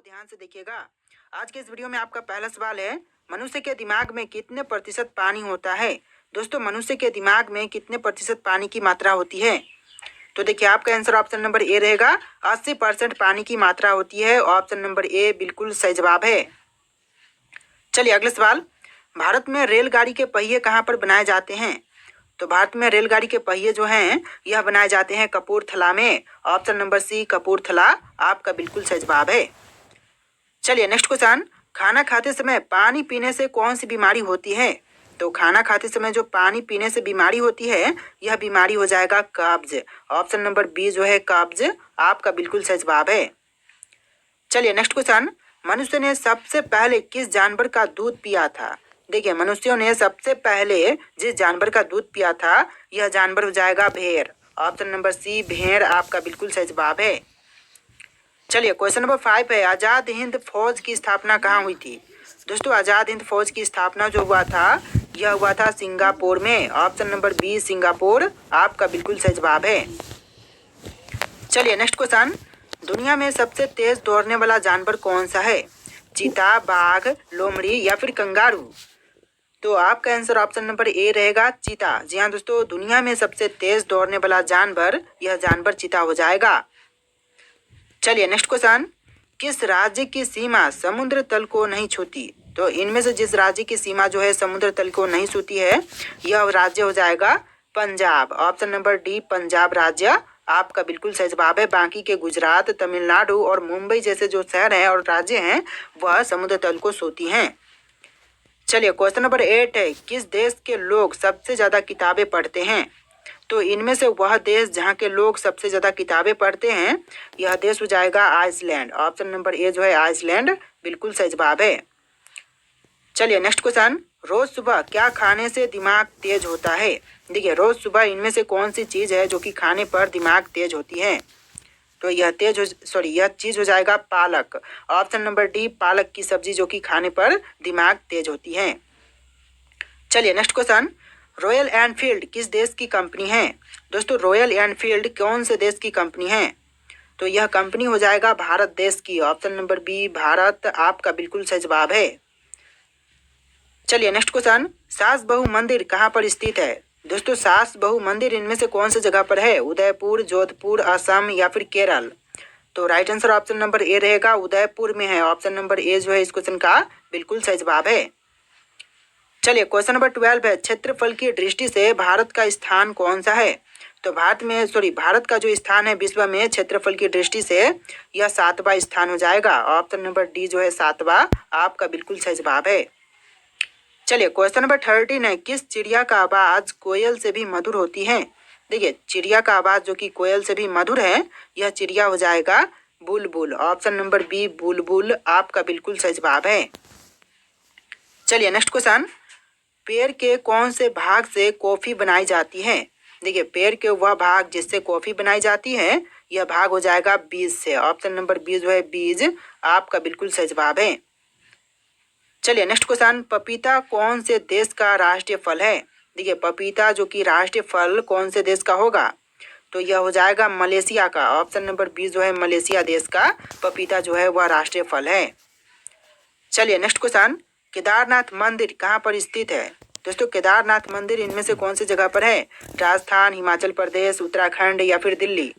ध्यान से देखिएगा। आज के इस वीडियो में आपका पहला सवाल है, मनुष्य के दिमाग में कितने प्रतिशत पानी होता है। दोस्तों, मनुष्य के दिमाग में कितने प्रतिशत पानी की मात्रा होती है। तो देखिए, आपका आंसर ऑप्शन नंबर ए रहेगा। 80% पानी की मात्रा होती है। ऑप्शन नंबर ए बिल्कुल सही जवाब है। चलिए अगला सवाल, भारत में रेलगाड़ी के पहिए कहाँ पर बनाए जाते हैं। तो भारत में रेलगाड़ी के पहिए जो हैं यह बनाए जाते हैं कपूरथला में। ऑप्शन नंबर सी कपूरथला आपका बिल्कुल सही जवाब है। चलिए नेक्स्ट क्वेश्चन, खाना खाते समय पानी पीने से कौन सी बीमारी होती है। तो खाना खाते समय जो पानी पीने से बीमारी होती है यह बीमारी हो जाएगा कब्ज। ऑप्शन नंबर बी जो है कब्ज आपका बिल्कुल सही जवाब है। चलिए नेक्स्ट क्वेश्चन, मनुष्य ने सबसे पहले किस जानवर का दूध पिया था। देखिए, मनुष्यों ने सबसे पहले जिस जानवर का दूध पिया था यह जानवर हो जाएगा भेड़। ऑप्शन नंबर सी भेड़ आपका बिल्कुल सही जवाब है। चलिए क्वेश्चन नंबर 5 है, आज़ाद हिंद फौज की स्थापना कहाँ हुई थी। दोस्तों, आज़ाद हिंद फौज की स्थापना जो हुआ था यह हुआ था सिंगापुर में। ऑप्शन नंबर बी सिंगापुर आपका बिल्कुल सही जवाब है। चलिए नेक्स्ट क्वेश्चन, दुनिया में सबसे तेज दौड़ने वाला जानवर कौन सा है। चीता, बाघ, लोमड़ी या फिर कंगारू। तो आपका आंसर ऑप्शन नंबर ए रहेगा चीता। जी हाँ दोस्तों, दुनिया में सबसे तेज दौड़ने वाला जानवर यह जानवर चीता हो जाएगा। चलिए नेक्स्ट क्वेश्चन, किस राज्य की सीमा समुद्र तल को नहीं छूती। तो इनमें से जिस राज्य की सीमा जो है समुद्र तल को नहीं छूती है यह राज्य हो जाएगा Punjab. Option number D Punjab राज्य आपका बिल्कुल सही जवाब है। बाकी के गुजरात, तमिलनाडु और मुंबई जैसे जो शहर हैं और राज्य हैं वह समुद्र तल को छूती हैं। चलिए क्वेश्चन नंबर 8 है, किस देश के लोग सबसे ज्यादा किताबें पढ़ते हैं। तो इनमें से वह देश जहाँ के लोग सबसे ज्यादा किताबें पढ़ते हैं यह देश हो जाएगा आइसलैंड। ऑप्शन नंबर ए जो है आइसलैंड बिल्कुल सही जवाब है। चलिए नेक्स्ट क्वेश्चन, रोज सुबह क्या खाने से दिमाग तेज होता है। देखिए, रोज सुबह इनमें से कौन सी चीज है जो कि खाने पर दिमाग तेज होती है। तो यह चीज हो जाएगा पालक। ऑप्शन नंबर डी पालक की सब्जी जो कि खाने पर दिमाग तेज होती है। चलिए नेक्स्ट क्वेश्चन, रॉयल एनफील्ड किस देश की कंपनी है। दोस्तों, रॉयल एनफील्ड कौन से देश की कंपनी है। तो यह कंपनी हो जाएगा भारत देश की। ऑप्शन नंबर बी भारत आपका बिल्कुल सही जवाब है। चलिए नेक्स्ट क्वेश्चन, सास बहू मंदिर कहाँ पर स्थित है। दोस्तों, सास बहू मंदिर इनमें से कौन सी जगह पर है। उदयपुर, जोधपुर, असम या फिर केरल। तो right answer option number A रहेगा उदयपुर में है। ऑप्शन नंबर ए जो है इस क्वेश्चन का बिल्कुल सही जवाब है। चलिए क्वेश्चन नंबर 12 है, क्षेत्रफल की दृष्टि से भारत का स्थान कौन सा है। तो भारत का जो स्थान है विश्व में क्षेत्रफल की दृष्टि से यह 7वां स्थान हो जाएगा। ऑप्शन नंबर डी जो है 7वां आपका बिल्कुल सही जवाब है। चलिए क्वेश्चन नंबर 13 है, किस चिड़िया का आवाज कोयल से भी मधुर होती है। देखिए, चिड़िया का आवाज जो कि कोयल से भी मधुर है यह चिड़िया हो जाएगा बुलबुल। ऑप्शन नंबर बी बुलबुल आपका बिल्कुल सही जवाब है। चलिए नेक्स्ट क्वेश्चन, पेड़ के कौन से भाग से कॉफी बनाई जाती है। देखिए, पेड़ के वह भाग जिससे कॉफी बनाई जाती है यह भाग हो जाएगा बीज से। ऑप्शन नंबर बी जो है बीज आपका बिल्कुल सही जवाब है। चलिए नेक्स्ट क्वेश्चन, पपीता कौन से देश का राष्ट्रीय फल है। देखिए, पपीता जो कि राष्ट्रीय फल कौन से देश का होगा। तो यह हो जाएगा मलेशिया का। ऑप्शन नंबर बी जो है मलेशिया देश का पपीता जो है वह राष्ट्रीय फल है। चलिए नेक्स्ट क्वेश्चन, केदारनाथ मंदिर कहाँ पर स्थित है। दोस्तों, केदारनाथ मंदिर इनमें से कौन सी जगह पर है। राजस्थान, हिमाचल प्रदेश, उत्तराखंड या फिर दिल्ली।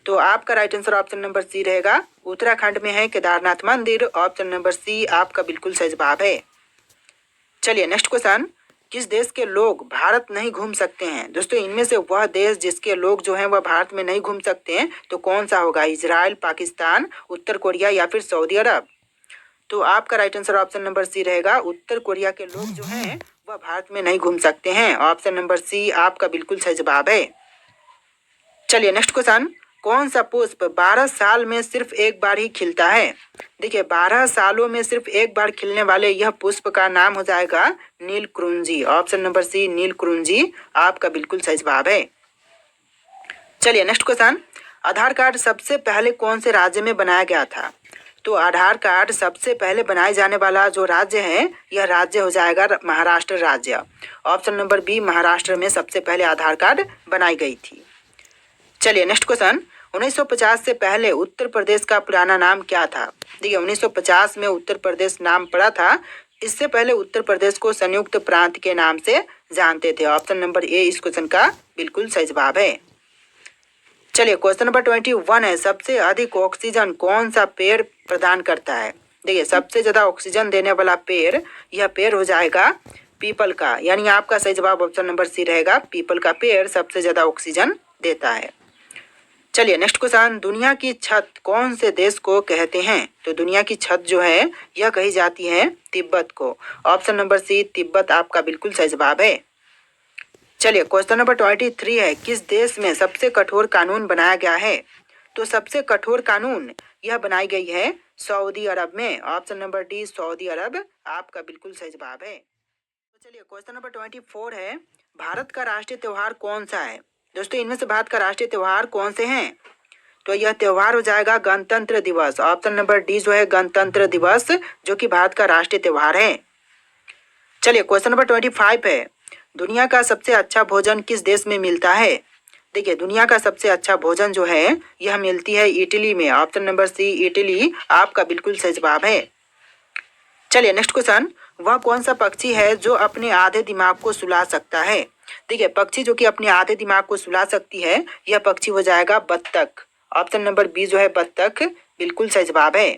तो आपका right answer option number C रहेगा उत्तराखंड में है केदारनाथ मंदिर। ऑप्शन नंबर सी आपका बिल्कुल सही जवाब है। चलिए नेक्स्ट क्वेश्चन, किस देश के लोग भारत नहीं घूम सकते हैं। दोस्तों, इनमें से वह देश जिसके लोग जो हैं वह भारत में नहीं घूम सकते हैं तो कौन सा होगा। इजराइल, पाकिस्तान, उत्तर कोरिया या फिर सऊदी अरब। तो आपका right answer option number C रहेगा उत्तर कोरिया के लोग जो हैं वह भारत में नहीं घूम सकते हैं। ऑप्शन नंबर सी आपका बिल्कुल सही जवाब है। चलिए नेक्स्ट क्वेश्चन, कौन सा पुष्प 12 साल में सिर्फ एक बार ही खिलता है। देखिए, 12 सालों में सिर्फ एक बार खिलने वाले यह पुष्प का नाम हो जाएगा नीलकुरुंजी। ऑप्शन नंबर सी नीलकुरुंजी आपका बिल्कुल सही जवाब है। चलिए नेक्स्ट क्वेश्चन, आधार कार्ड सबसे पहले कौन से राज्य में बनाया गया था। तो आधार कार्ड सबसे पहले बनाए जाने वाला जो राज्य है यह राज्य हो जाएगा महाराष्ट्र राज्य। ऑप्शन नंबर बी महाराष्ट्र में सबसे पहले आधार कार्ड बनाई गई थी। चलिए नेक्स्ट क्वेश्चन, 1950 से पहले उत्तर प्रदेश का पुराना नाम क्या था? देखिए 1950 में उत्तर प्रदेश नाम पड़ा था। इससे पहले उत्तर प्रदेश को संयुक्त प्रांत के नाम से जानते थे। ऑप्शन नंबर ए इस क्वेश्चन का बिल्कुल सही जवाब है। चलिए क्वेश्चन नंबर 21 है, सबसे अधिक ऑक्सीजन कौन सा पेड़ प्रदान करता है? देखिए सबसे ज्यादा ऑक्सीजन देने वाला पेड़, यह पेड़ हो जाएगा पीपल का, यानी आपका सही जवाब ऑप्शन नंबर सी रहेगा। पीपल का पेड़ सबसे ज्यादा ऑक्सीजन देता है। चलिए नेक्स्ट क्वेश्चन, दुनिया की छत कौन से देश को कहते हैं? तो दुनिया की छत जो है यह कही जाती है तिब्बत को। ऑप्शन नंबर सी तिब्बत आपका बिल्कुल सही जवाब है। चलिए क्वेश्चन नंबर 23 है, किस देश में सबसे कठोर कानून बनाया गया है? तो सबसे कठोर कानून यह बनाई गई है सऊदी अरब में। ऑप्शन नंबर डी सऊदी अरब आपका बिल्कुल सही जवाब है। तो चलिए क्वेश्चन नंबर 24 है, भारत का राष्ट्रीय त्योहार कौन सा है? दोस्तों इनमें से भारत का राष्ट्रीय त्योहार कौन से हैं? तो यह त्योहार हो जाएगा गणतंत्र दिवस। ऑप्शन नंबर डी जो है गणतंत्र दिवस, जो कि भारत का राष्ट्रीय त्योहार है। चलिए क्वेश्चन नंबर 25 है, दुनिया का सबसे अच्छा भोजन किस देश में मिलता है? देखिए दुनिया का सबसे अच्छा भोजन जो है यह मिलती है इटली में। ऑप्शन नंबर सी इटली आपका बिल्कुल सही जवाब है। चलिए नेक्स्ट क्वेश्चन, वह कौन सा पक्षी है जो अपने आधे दिमाग को सुला सकता है? देखिए पक्षी जो कि अपने आधे दिमाग को सुला सकती है, यह पक्षी हो जाएगा बत्तख। ऑप्शन नंबर बी जो है बत्तख बिल्कुल सही जवाब है।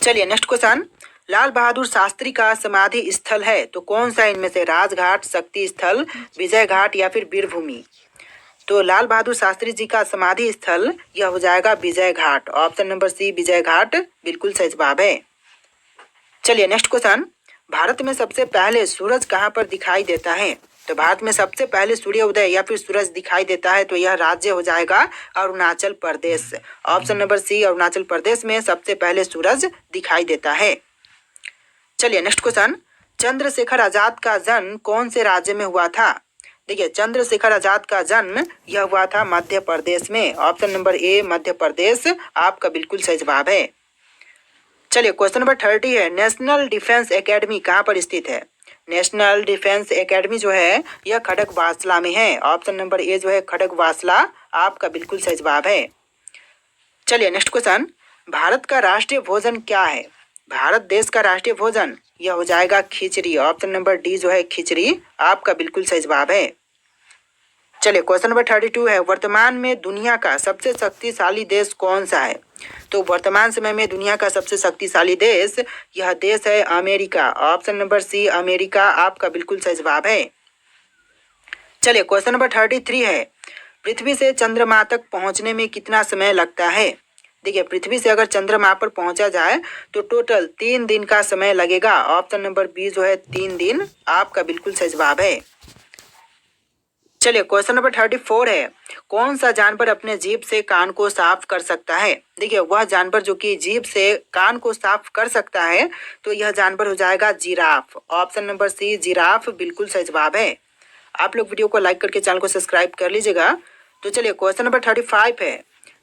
चलिए नेक्स्ट क्वेश्चन, लाल बहादुर शास्त्री का समाधि स्थल है तो कौन सा इनमें से? राजघाट, शक्ति स्थल, विजय घाट या फिर वीरभूमि? तो लाल बहादुर शास्त्री जी का समाधि स्थल यह हो जाएगा विजय घाट। ऑप्शन नंबर सी विजय घाट बिल्कुल सही जवाब है। चलिए नेक्स्ट क्वेश्चन, भारत में सबसे पहले सूरज कहाँ पर दिखाई देता है? तो भारत में सबसे पहले सूर्योदय या फिर सूरज दिखाई देता है तो यह राज्य हो जाएगा अरुणाचल प्रदेश। ऑप्शन नंबर सी अरुणाचल प्रदेश में सबसे पहले सूरज दिखाई देता है। चलिए नेक्स्ट क्वेश्चन, चंद्रशेखर आजाद का जन्म कौन से राज्य में हुआ था? देखिए चंद्रशेखर आजाद का जन्म यह हुआ था मध्य प्रदेश में। Option number A Madhya Pradesh आपका बिल्कुल सही जवाब है। चलिए क्वेश्चन नंबर 30 है, नेशनल डिफेंस एकेडमी कहाँ पर स्थित है? नेशनल डिफेंस एकेडमी जो है यह खड़गवासला में है। ऑप्शन नंबर ए जो है खड़गवासला आपका बिल्कुल सही जवाब है। चलिए नेक्स्ट क्वेश्चन, भारत का राष्ट्रीय भोजन क्या है? भारत देश का राष्ट्रीय भोजन यह हो जाएगा खिचड़ी। ऑप्शन नंबर डी जो है खिचड़ी आपका बिल्कुल सही जवाब है। चलिए क्वेश्चन नंबर 32 है, वर्तमान में दुनिया का सबसे शक्तिशाली देश कौन सा है? तो वर्तमान समय में दुनिया का सबसे शक्तिशाली देश यह देश है America. Option number C America आपका बिल्कुल सही जवाब है। चलिए क्वेश्चन नंबर 33 है, पृथ्वी से चंद्रमा तक पहुंचने में कितना समय लगता है? देखिए पृथ्वी से अगर चंद्रमा पर पहुंचा जाए तो टोटल 3 दिन का समय लगेगा। ऑप्शन नंबर बी जो है 3 दिन आपका बिल्कुल सही जवाब है। चलिए क्वेश्चन नंबर 34 है, कौन सा जानवर अपने जीभ से कान को साफ कर सकता है? देखिए वह जानवर जो कि जीभ से कान को साफ कर सकता है तो यह जानवर हो जाएगा giraffe. Option number C giraffe बिल्कुल सही जवाब है। आप लोग वीडियो को लाइक करके चैनल को सब्सक्राइब कर लीजिएगा। तो चलिए क्वेश्चन नंबर 35 है,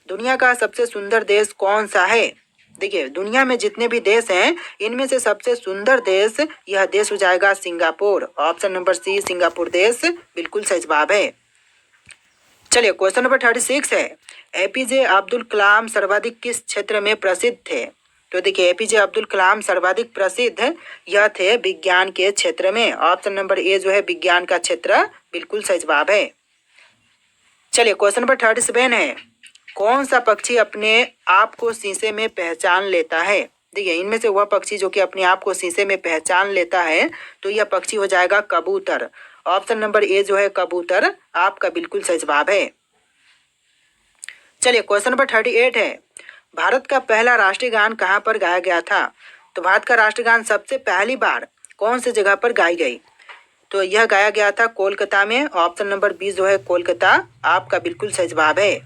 दुनिया का सबसे सुंदर देश कौन सा है? देखिए दुनिया में जितने भी देश हैं इनमें से सबसे सुंदर देश यह देश हो जाएगा Singapore. Option number C Singapore देश बिल्कुल सही जवाब है। चलिए क्वेश्चन नंबर 36 है, एपीजे अब्दुल कलाम सर्वाधिक किस क्षेत्र में प्रसिद्ध थे? तो देखिए एपीजे अब्दुल कलाम सर्वाधिक प्रसिद्ध यह थे विज्ञान के क्षेत्र में। ऑप्शन नंबर ए जो है विज्ञान का क्षेत्र बिल्कुल सही जवाब है। चलिए क्वेश्चन नंबर 37 है, कौन सा पक्षी अपने आप को शीशे में पहचान लेता है? देखिए इनमें से वह पक्षी जो कि अपने आप को शीशे में पहचान लेता है तो यह पक्षी हो जाएगा कबूतर। ऑप्शन नंबर ए जो है कबूतर आपका बिल्कुल सही जवाब है। चलिए क्वेश्चन नंबर 38 है, भारत का पहला राष्ट्रीय गान कहाँ पर गाया गया था? तो भारत का राष्ट्रीय गान सबसे पहली बार कौन सी जगह पर गाई गई? तो यह गाया गया था कोलकाता में। ऑप्शन नंबर बी जो है कोलकाता आपका बिल्कुल सही जवाब है।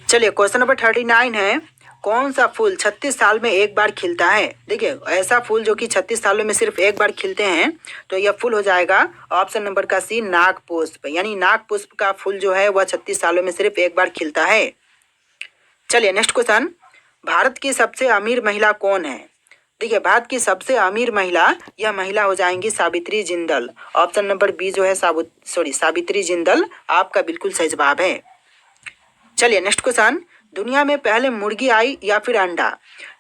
चलिए क्वेश्चन नंबर 39 है, कौन सा फूल 36 साल में एक बार खिलता है? देखिए ऐसा फूल जो कि 36 सालों में सिर्फ एक बार खिलते हैं तो यह फूल हो जाएगा ऑप्शन नंबर का सी नाग पुष्प। यानी नाग पुष्प का फूल जो है वह 36 सालों में सिर्फ एक बार खिलता है। चलिए नेक्स्ट क्वेश्चन, भारत की सबसे अमीर महिला कौन है? देखिए भारत की सबसे अमीर महिला यह महिला हो जाएंगी Savitri Jindal. Option number B जो है सावित्री जिंदल आपका बिल्कुल सही जवाब है। चलिए नेक्स्ट क्वेश्चन, दुनिया में पहले मुर्गी आई या फिर अंडा?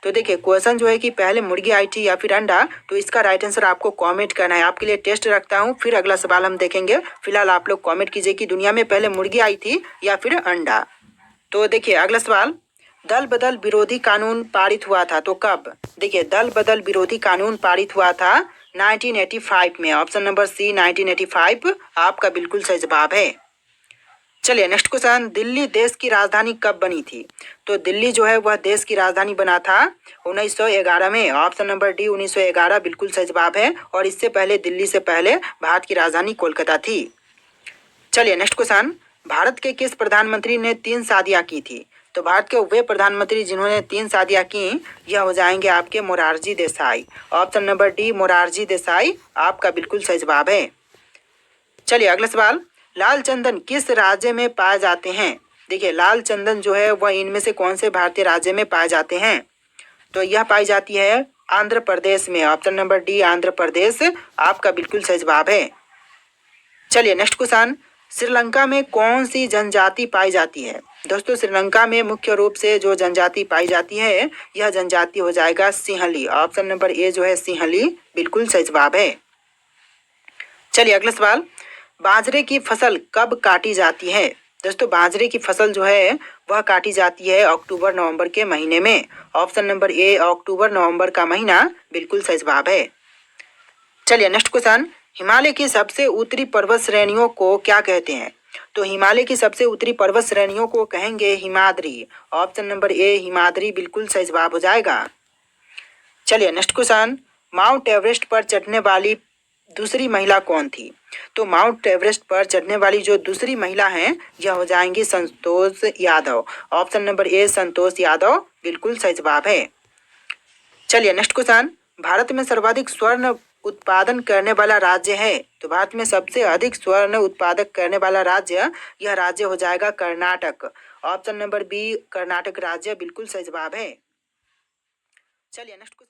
तो देखिए क्वेश्चन जो है कि पहले मुर्गी आई थी या फिर अंडा, तो इसका राइट आंसर आपको कमेंट करना है। आपके लिए टेस्ट रखता हूँ, फिर अगला सवाल हम देखेंगे। फिलहाल आप लोग कमेंट कीजिए कि दुनिया में पहले मुर्गी आई थी या फिर अंडा। तो देखिए अगला सवाल, दल बदल विरोधी कानून पारित हुआ था तो कब? देखिए दल बदल विरोधी कानून पारित हुआ था 1985 में। ऑप्शन नंबर सी 1985 आपका बिल्कुल सही जवाब है। चलिए नेक्स्ट क्वेश्चन, दिल्ली देश की राजधानी कब बनी थी? तो दिल्ली जो है वह देश की राजधानी बना था 1911 में। ऑप्शन नंबर डी 1911 बिल्कुल सही जवाब है। और इससे पहले दिल्ली से पहले भारत की राजधानी कोलकाता थी। चलिए नेक्स्ट क्वेश्चन, भारत के किस प्रधानमंत्री ने 3 शादियां की थी? तो भारत के वे प्रधानमंत्री जिन्होंने 3 शादियां की, यह हो जाएंगे आपके Morarji Desai. Option number D Morarji Desai आपका बिल्कुल सही जवाब है। चलिए अगला सवाल, लाल चंदन किस राज्य में पाए जाते हैं? देखिए लाल चंदन जो है वह इनमें से कौन से भारतीय राज्य में पाए जाते हैं? तो यह पाई जाती है आंध्र प्रदेश में। Option number D Andhra Pradesh आपका बिल्कुल सही जवाब है। चलिए नेक्स्ट क्वेश्चन, श्रीलंका में कौन सी जनजाति पाई जाती है? दोस्तों श्रीलंका में मुख्य रूप से जो जनजाति पाई जाती है, यह जनजाति हो जाएगा सिंहली। ऑप्शन नंबर ए जो है सिंहली बिल्कुल सही जवाब है। चलिए अगला सवाल, बाजरे की फसल कब काटी जाती है? दोस्तों बाजरे की फसल जो है वह काटी जाती है अक्टूबर नवंबर के महीने में। ऑप्शन नंबर ए अक्टूबर नवंबर का महीना बिल्कुल सही जवाब है। चलिए नेक्स्ट क्वेश्चन, हिमालय की सबसे उत्तरी पर्वत श्रेणियों को क्या कहते हैं? तो हिमालय की सबसे उत्तरी पर्वत श्रेणियों को कहेंगे Himadri. Option number A Himadri बिल्कुल सही जवाब हो जाएगा। चलिए नेक्स्ट क्वेश्चन, माउंट एवरेस्ट पर चढ़ने वाली दूसरी महिला कौन थी? तो माउंट एवरेस्ट पर चढ़ने वाली जो दूसरी महिला हैं, यह हो जाएंगी Santosh Yadav. Option number A Santosh Yadav बिल्कुल सही जवाब है। चलिए नेक्स्ट क्वेश्चन, भारत में सर्वाधिक स्वर्ण उत्पादन करने वाला राज्य है? तो भारत में सबसे अधिक स्वर्ण उत्पादक करने वाला राज्य, यह राज्य हो जाएगा Karnataka. Option number B Karnataka राज्य बिल्कुल सही जवाब है। चलिए नेक्स्ट क्वेश्चन,